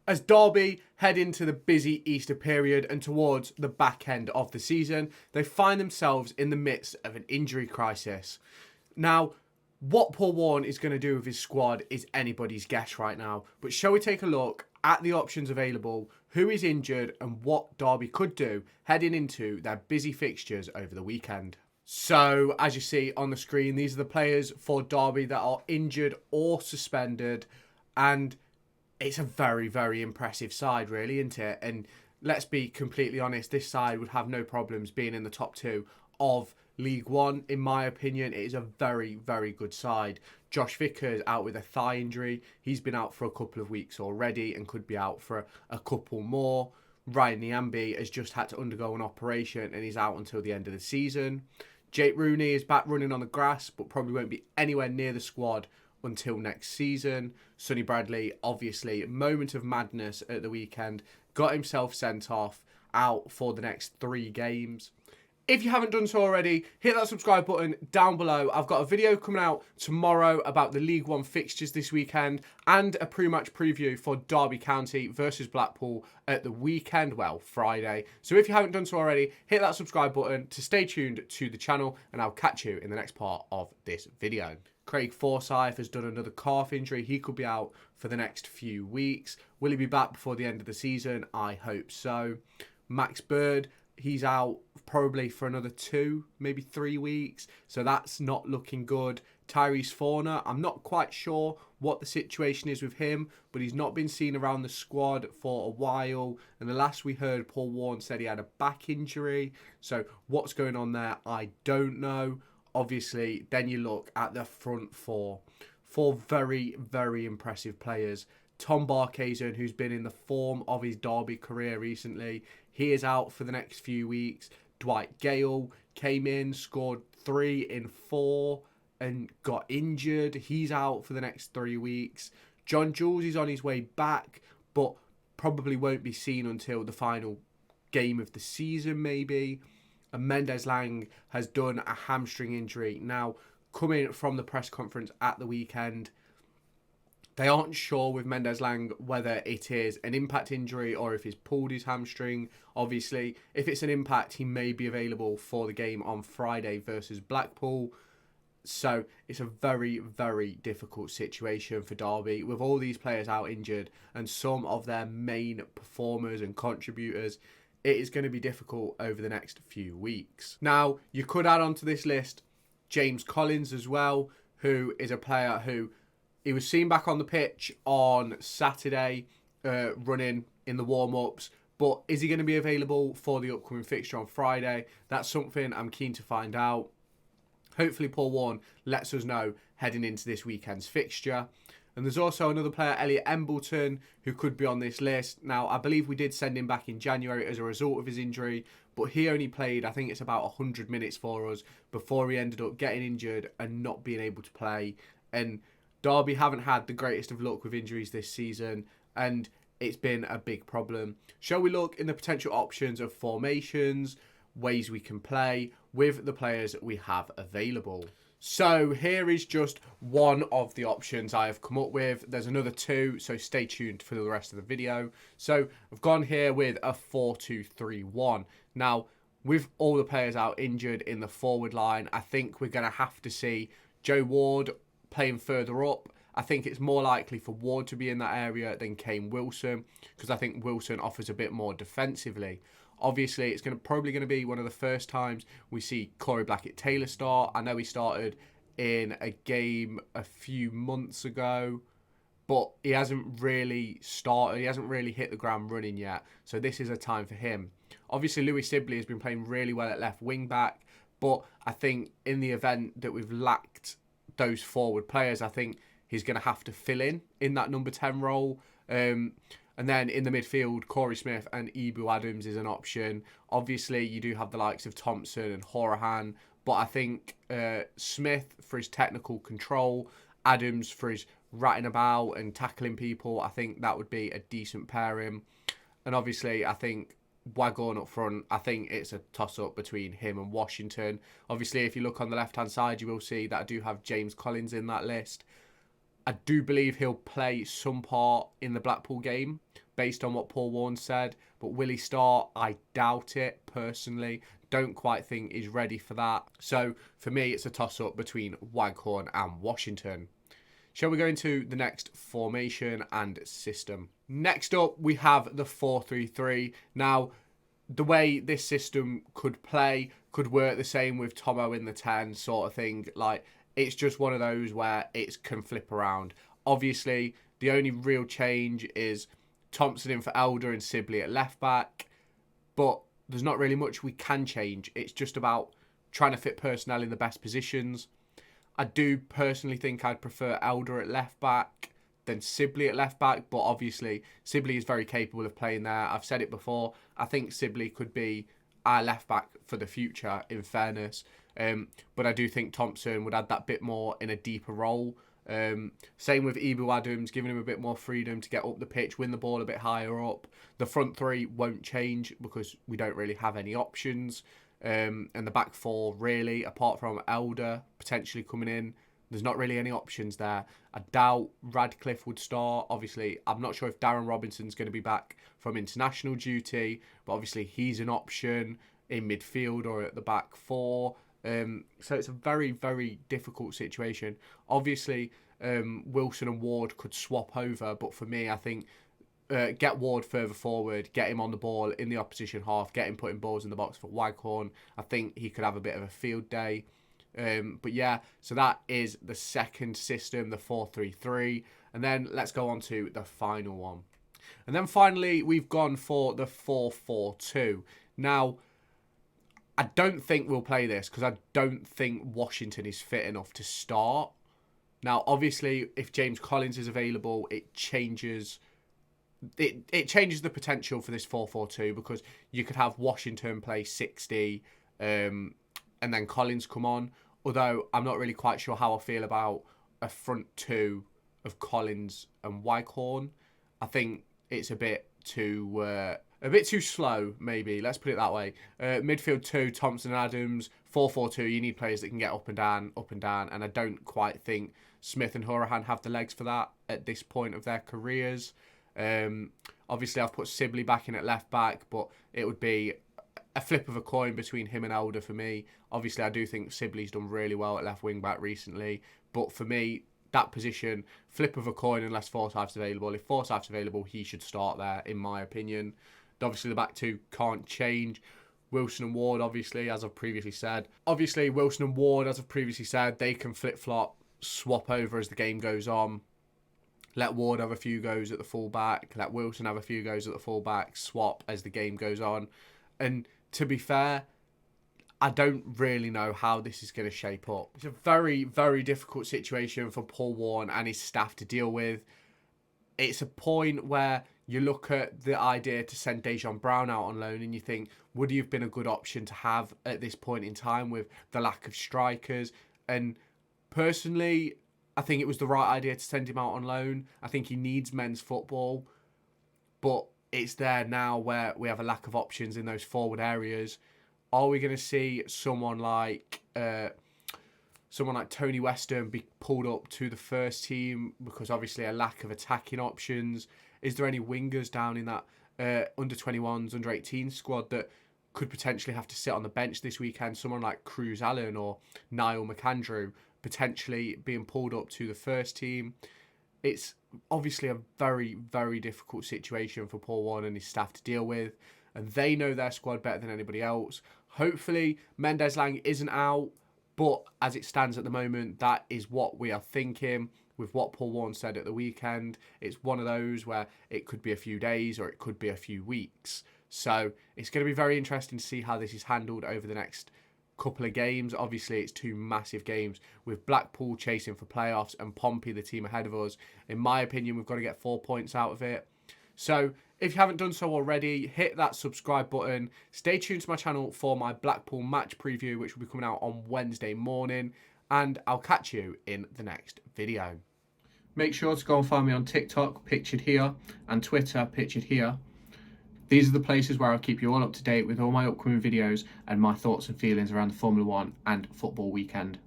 As Derby head into the busy Easter period and towards the back end of the season, they find themselves in the midst of an injury crisis. Now, what Paul Warne is going to do with his squad is anybody's guess right now. But shall we take a look at the options available, who is injured, and what Derby could do heading into their busy fixtures over the weekend? So, as you see on the screen, these are the players for Derby that are injured or suspended. And it's a very, very impressive side, really, isn't it? And let's be completely honest, this side would have no problems being in the top two of League One. In my opinion, it is a very, very good side. Josh Vickers out with a thigh injury. He's been out for a couple of weeks already and could be out for a couple more. Ryan Niambi has just had to undergo an operation and he's out until the end of the season. Jake Rooney is back running on the grass, but probably won't be anywhere near the squad until next season. Sonny Bradley, obviously, moment of madness at the weekend, got himself sent off, out for the next 3 games. If you haven't done so already, hit that subscribe button down below. I've got a video coming out tomorrow about the League One fixtures this weekend and a pre-match preview for Derby County versus Blackpool at the weekend, well, Friday. So if you haven't done so already, hit that subscribe button to stay tuned to the channel and I'll catch you in the next part of this video. Craig Forsyth has done another calf injury. He could be out for the next few weeks. Will he be back before the end of the season? I hope so. Max Bird, he's out probably for another 2, maybe 3 weeks. So that's not looking good. Tyrese Forner, I'm not quite sure what the situation is with him, but he's not been seen around the squad for a while. And the last we heard, Paul Warne said he had a back injury. So what's going on there, I don't know. Obviously, then you look at the front four. 4 very, very impressive players. Tom Barkhuizen, who's been in the form of his Derby career recently, he is out for the next few weeks. Dwight Gayle came in, scored 3 in 4 and got injured. He's out for the next 3 weeks. John Jules is on his way back, but probably won't be seen until the final game of the season, maybe. And Mendez-Laing has done a hamstring injury. Now, coming from the press conference at the weekend, they aren't sure with Mendez-Laing whether it is an impact injury or if he's pulled his hamstring. Obviously, if it's an impact, he may be available for the game on Friday versus Blackpool. So it's a very, very difficult situation for Derby with all these players out injured and some of their main performers and contributors. It is going to be difficult over the next few weeks. Now, you could add onto this list James Collins as well, who is a player who he was seen back on the pitch on Saturday, running in the warm-ups. But is he going to be available for the upcoming fixture on Friday? That's something I'm keen to find out. Hopefully Paul Warne lets us know heading into this weekend's fixture. And there's also another player, Elliot Embleton, who could be on this list. Now, I believe we did send him back in January as a result of his injury, but he only played, I think it's about 100 minutes for us before he ended up getting injured and not being able to play. And Derby haven't had the greatest of luck with injuries this season, and it's been a big problem. Shall we look in the potential options of formations, ways we can play with the players that we have available? So here is just one of the options I have come up with. There's another 2, so stay tuned for the rest of the video. So I've gone here with a 4-2-3-1. Now, with all the players out injured in the forward line, I think we're going to have to see Joe Ward playing further up. I think it's more likely for Ward to be in that area than Kane Wilson, because I think Wilson offers a bit more defensively. Obviously, it's probably going to be one of the first times we see Corey Blackett-Taylor start. I know he started in a game a few months ago, but he hasn't really started. He hasn't really hit the ground running yet. So this is a time for him. Obviously, Louis Sibley has been playing really well at left wing back, but I think in the event that we've lacked those forward players, I think he's going to have to fill in that number 10 role. And then in the midfield, Corey Smith and Ibu Adams is an option. Obviously, you do have the likes of Thompson and Horahan, but I think Smith for his technical control, Adams for his ratting about and tackling people, I think that would be a decent pairing. And obviously, I think Waghorn up front, I think it's a toss-up between him and Washington. Obviously, if you look on the left-hand side, you will see that I do have James Collins in that list. I do believe he'll play some part in the Blackpool game, based on what Paul Warne said. But will he start? I doubt it, personally. Don't quite think he's ready for that. So for me, it's a toss-up between Waghorn and Washington. Shall we go into the next formation and system? Next up, we have the 4-3-3. Now, the way this system could work the same with Tomo in the 10 sort of thing. Like, it's just one of those where it can flip around. Obviously, the only real change is Thompson in for Elder and Sibley at left back. But there's not really much we can change. It's just about trying to fit personnel in the best positions. I do personally think I'd prefer Elder at left back than Sibley at left back, but obviously Sibley is very capable of playing there. I've said it before. I think Sibley could be our left back for the future, in fairness. But I do think Thompson would add that bit more in a deeper role. Same with Ibu Adams, giving him a bit more freedom to get up the pitch, win the ball a bit higher up. The front three won't change because we don't really have any options. And the back four, really, apart from Elder potentially coming in, there's not really any options there. I doubt Radcliffe would start. Obviously, I'm not sure if Darren Robinson's going to be back from international duty, but obviously he's an option in midfield or at the back four. So it's a very, very difficult situation. Obviously, Wilson and Ward could swap over, but for me, I think get Ward further forward, get him on the ball in the opposition half, get him putting balls in the box for Waghorn. I think he could have a bit of a field day. But yeah, so that is the second system, the 4-3-3. And then let's go on to the final one. And then finally, we've gone for the 4-4-2. Now, I don't think we'll play this because I don't think Washington is fit enough to start. Now, obviously, if James Collins is available, it changes the potential for this 4-4-2 because you could have Washington play 60 and then Collins come on. Although I'm not really quite sure how I feel about a front two of Collins and Waghorn. I think it's a bit too slow, maybe. Let's put it that way. Midfield 2, Thompson and Adams. 4-4-2, you need players that can get up and down. And I don't quite think Smith and Horahan have the legs for that at this point of their careers. Obviously, I've put Sibley back in at left back, but it would be a flip of a coin between him and Elder for me. Obviously, I do think Sibley's done really well at left wing back recently. But for me, that position, flip of a coin unless Forsyth's available. If Forsyth's available, he should start there, in my opinion. Obviously, the back two can't change. Wilson and Ward, obviously, as I've previously said. They can flip-flop, swap over as the game goes on. Let Ward have a few goes at the full-back. Let Wilson have a few goes at the full-back. Swap as the game goes on. And to be fair, I don't really know how this is going to shape up. It's a very, very difficult situation for Paul Warne and his staff to deal with. It's a point where you look at the idea to send Dejan Brown out on loan and you think, would he have been a good option to have at this point in time with the lack of strikers? And personally, I think it was the right idea to send him out on loan. I think he needs men's football. But it's there now where we have a lack of options in those forward areas. Are we going to see someone like Tony Weston be pulled up to the first team because obviously a lack of attacking options? Is there any wingers down in that under-21s, under-18 squad that could potentially have to sit on the bench this weekend? Someone like Cruz Allen or Niall McAndrew potentially being pulled up to the first team. It's obviously a very, very difficult situation for Paul Warne and his staff to deal with, and they know their squad better than anybody else. Hopefully, Mendez-Laing isn't out, but as it stands at the moment, that is what we are thinking. With what Paul Warne said at the weekend, it's one of those where it could be a few days or it could be a few weeks. So it's going to be very interesting to see how this is handled over the next couple of games. Obviously, it's two massive games with Blackpool chasing for playoffs and Pompey, the team ahead of us. In my opinion, we've got to get 4 points out of it. So if you haven't done so already, hit that subscribe button. Stay tuned to my channel for my Blackpool match preview, which will be coming out on Wednesday morning. And I'll catch you in the next video. Make sure to go and find me on TikTok, pictured here, and Twitter, pictured here. These are the places where I'll keep you all up to date with all my upcoming videos and my thoughts and feelings around the Formula 1 and football weekend.